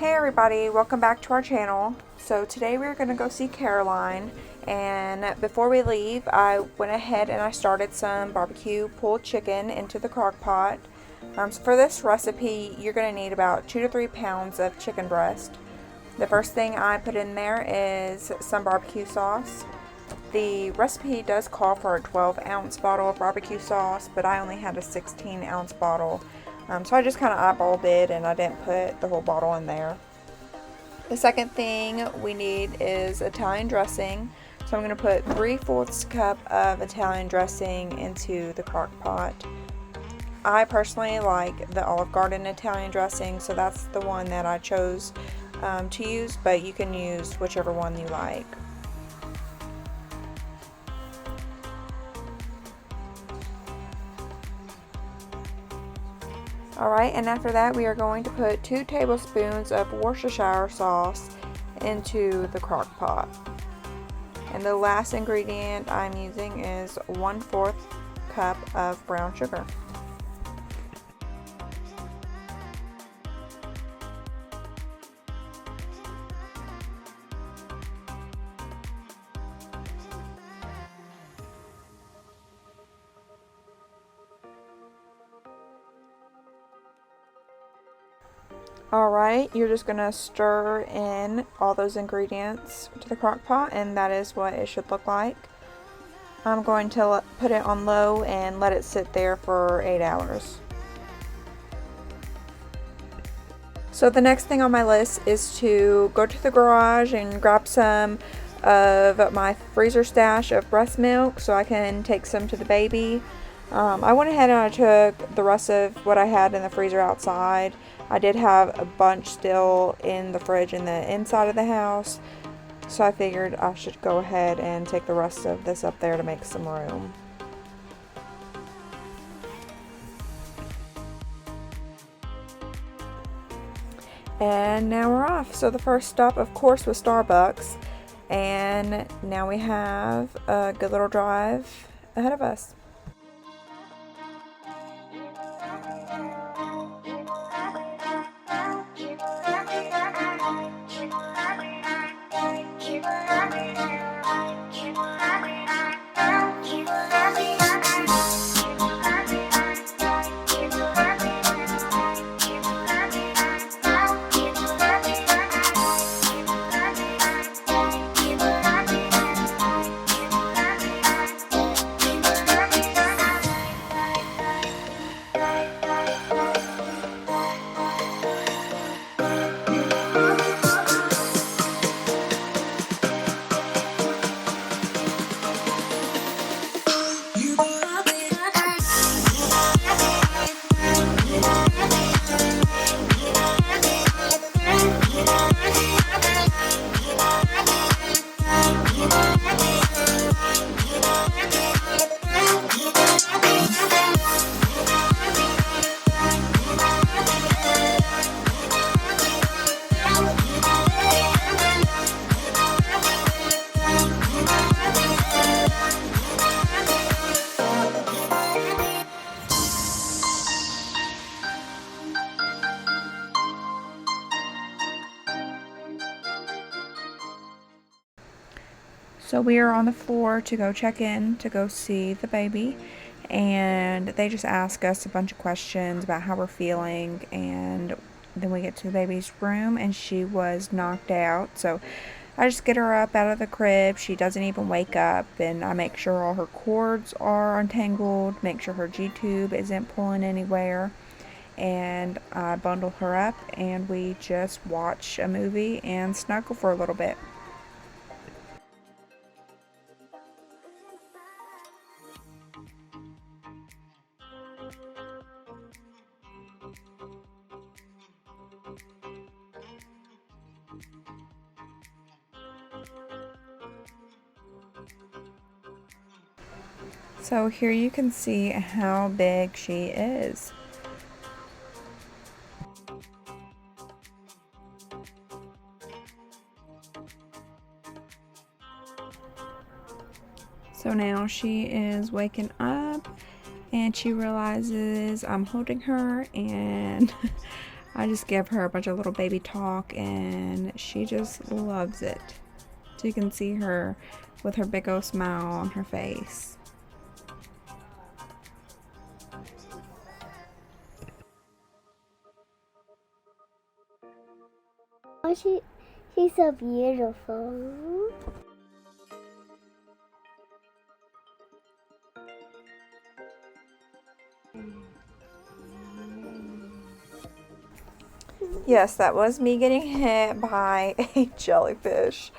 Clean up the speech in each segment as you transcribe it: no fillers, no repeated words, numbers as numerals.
Hey everybody, welcome back to our channel. So today we're going to go see Caroline, and before we leave I went ahead and I started some barbecue pulled chicken into the crock pot. So for this recipe you're going to need about 2 to 3 pounds of chicken breast. The first thing I put in there is some barbecue sauce. The recipe does call for a 12-ounce bottle of barbecue sauce, but I only had a 16-ounce bottle. So I just kind of eyeballed it and I didn't put the whole bottle in there. The second thing we need is Italian dressing. So I'm going to put 3/4 cup of Italian dressing into the crock pot. I personally like the Olive Garden Italian dressing, so that's the one that I chose to use, but you can use whichever one you like. Alright, and after that we are going to put 2 tablespoons of Worcestershire sauce into the crock pot. And the last ingredient I'm using is 1/4 cup of brown sugar. Alright, you're just going to stir in all those ingredients to the crock pot, and that is what it should look like. I'm going to put it on low and let it sit there for 8 hours. So the next thing on my list is to go to the garage and grab some of my freezer stash of breast milk so I can take some to the baby. I went ahead and I took the rest of what I had in the freezer outside. I did have a bunch still in the fridge in the inside of the house, so I figured I should go ahead and take the rest of this up there to make some room. And now we're off. So the first stop, of course, was Starbucks, and now we have a good little drive ahead of us. So we are on the floor to go check in to go see the baby, and they just ask us a bunch of questions about how we're feeling, and then we get to the baby's room and she was knocked out. So I just get her up out of the crib. She doesn't even wake up, and I make sure all her cords are untangled, make sure her G-tube isn't pulling anywhere, and I bundle her up and we just watch a movie and snuggle for a little bit. So here you can see how big she is. So now she is waking up and she realizes I'm holding her, and I just give her a bunch of little baby talk and she just loves it. So you can see her with her big old smile on her face. Oh, she's so beautiful. Yes, that was me getting hit by a jellyfish.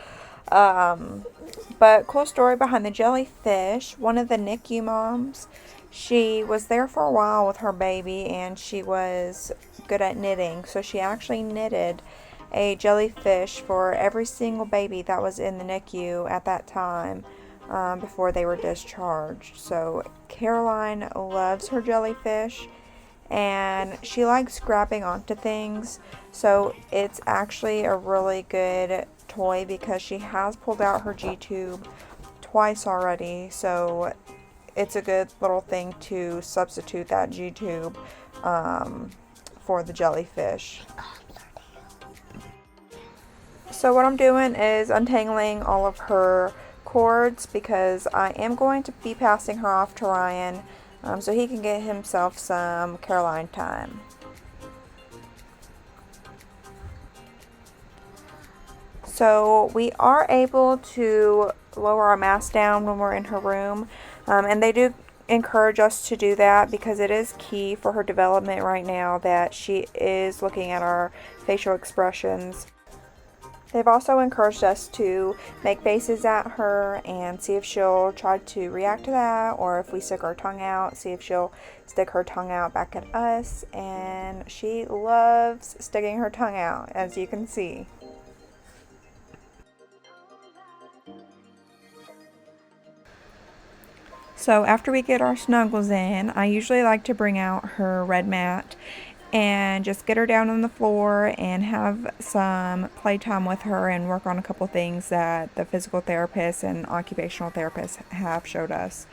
But cool story behind the jellyfish. One of the NICU moms, she was there for a while with her baby and she was good at knitting. So she actually knitted a jellyfish for every single baby that was in the NICU at that time before they were discharged. So Caroline loves her jellyfish and she likes grabbing onto things, so it's actually a really good toy because she has pulled out her G-tube twice already, so it's a good little thing to substitute that G-tube for the jellyfish. So what I'm doing is untangling all of her cords because I am going to be passing her off to Ryan so he can get himself some Caroline time. So we are able to lower our mask down when we're in her room, and they do encourage us to do that because it is key for her development right now that she is looking at our facial expressions. They've also encouraged us to make faces at her and see if she'll try to react to that, or if we stick our tongue out, see if she'll stick her tongue out back at us. And she loves sticking her tongue out, as you can see. So after we get our snuggles in, I usually like to bring out her red mat and just get her down on the floor and have some playtime with her and work on a couple things that the physical therapists and occupational therapists have showed us.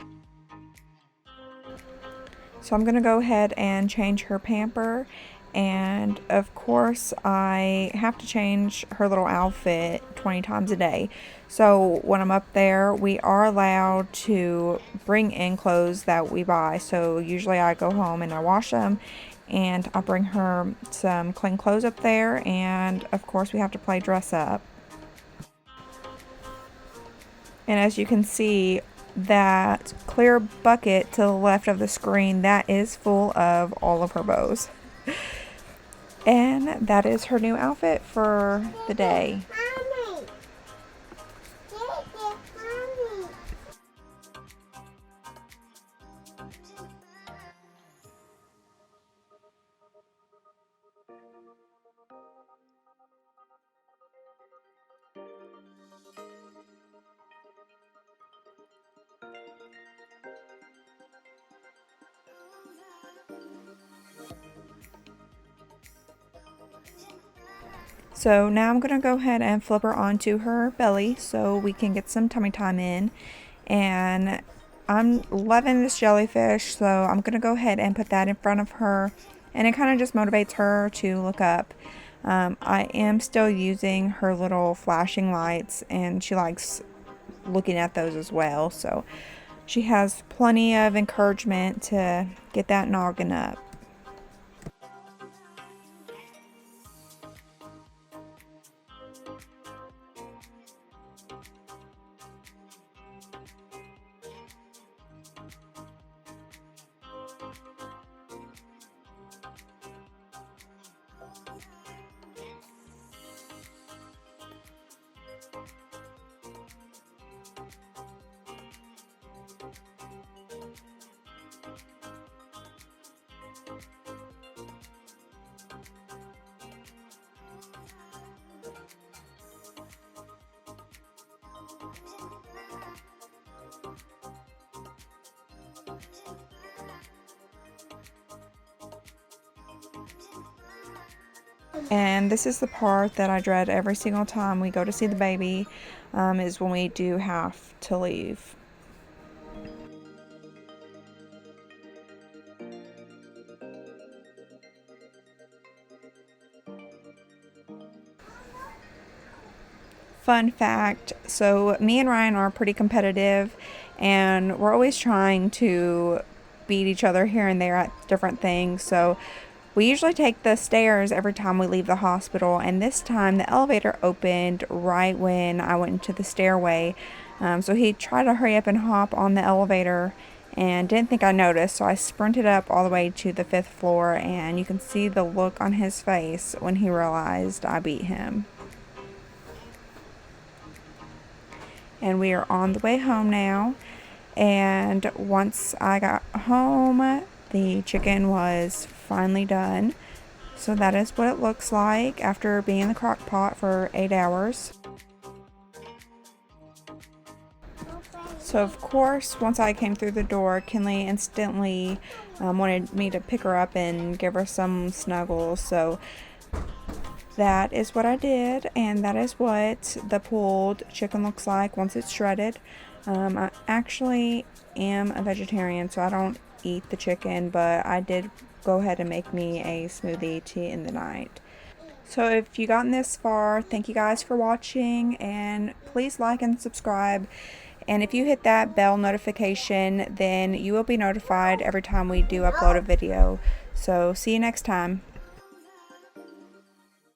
So I'm going to go ahead and change her pamper, and of course I have to change her little outfit 20 times a day. So when I'm up there, we are allowed to bring in clothes that we buy. So usually I go home and I wash them, and I'll bring her some clean clothes up there, and of course we have to play dress up. And as you can see, that clear bucket to the left of the screen, that is full of all of her bows. And that is her new outfit for the day. So now I'm going to go ahead and flip her onto her belly so we can get some tummy time in. And I'm loving this jellyfish, so I'm going to go ahead and put that in front of her. And it kind of just motivates her to look up. I am still using her little flashing lights, and she likes looking at those as well. So she has plenty of encouragement to get that noggin up. And this is the part that I dread every single time we go to see the baby, is when we do have to leave. fun fact, so me and Ryan are pretty competitive, and we're always trying to beat each other here and there at different things. So we usually take the stairs every time we leave the hospital, and this time the elevator opened right when I went into the stairway. So he tried to hurry up and hop on the elevator and didn't think I noticed, so I sprinted up all the way to the 5th floor, and you can see the look on his face when he realized I beat him. And we are on the way home now, and once I got home, the chicken was finally done. So that is what it looks like after being in the crock pot for 8 hours. So of course, once I came through the door, Kinley instantly wanted me to pick her up and give her some snuggles. So that is what I did, and that is what the pulled chicken looks like once it's shredded. I actually am a vegetarian, so I don't eat the chicken, but I did go ahead and make me a smoothie to end the night. So if you gotten this far, thank you guys for watching, and please like and subscribe. And if you hit that bell notification, then you will be notified every time we do upload a video. So see you next time.